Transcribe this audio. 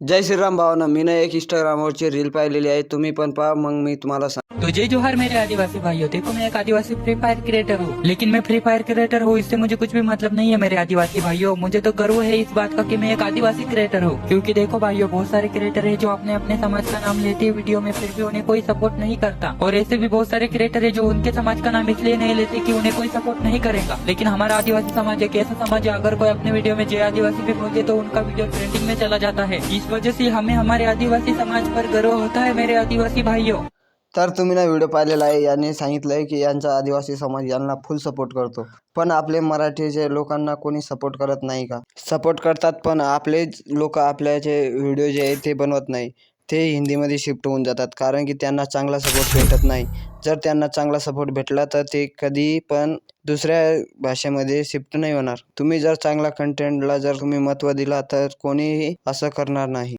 जय श्रीराम भावना, मी एक इंस्टाग्रामवरची रील पाहिलेली आहे, तुम्ही पण पहा, मग मी तुम्हाला सांग। तो जय जोहार मेरे आदिवासी भाइयों। देखो मैं एक आदिवासी फ्री फायर क्रिएटर हूँ, लेकिन मैं फ्री फायर क्रिएटर हूँ इससे मुझे कुछ भी मतलब नहीं है मेरे आदिवासी भाइयों। मुझे तो गर्व है इस बात का कि मैं एक आदिवासी क्रिएटर हूँ, क्योंकि देखो भाइयों बहुत सारे क्रिएटर है जो अपने अपने समाज का नाम लेते हैं वीडियो में, फिर भी उन्हें कोई सपोर्ट नहीं करता। और ऐसे भी बहुत सारे क्रिएटर है जो उनके समाज का नाम इसलिए नहीं लेते कि उन्हें कोई सपोर्ट नहीं करेगा। लेकिन हमारा आदिवासी समाज एक ऐसा समाज है, अगर कोई अपने वीडियो में जय आदिवासी भी बोलते तो उनका वीडियो ट्रेंडिंग में चला जाता है। इस वजह से हमें हमारे आदिवासी समाज पर गर्व होता है मेरे आदिवासी भाइयों। तर तुम्ही ना व्हिडिओ पाहिलेला आहे, यांनी सांगितलंय की यांचा आदिवासी समाज यांना फुल सपोर्ट करतो, पण आपले मराठीचे लोकांना कोणी सपोर्ट करत नाही का? सपोर्ट करतात, पण आपले लोक आपल्याचे व्हिडिओ जे आहेत ते बनवत नाही, ते हिंदीमध्ये शिफ्ट होऊन जातात, कारण की त्यांना चांगला सपोर्ट भेटत नाही। जर त्यांना चांगला सपोर्ट भेटला तर ते कधी पण दुसऱ्या भाषेमध्ये शिफ्ट नाही होणार। तुम्ही जर चांगला कंटेंटला जर तुम्ही महत्त्व दिला तर कोणीही असं करणार नाही।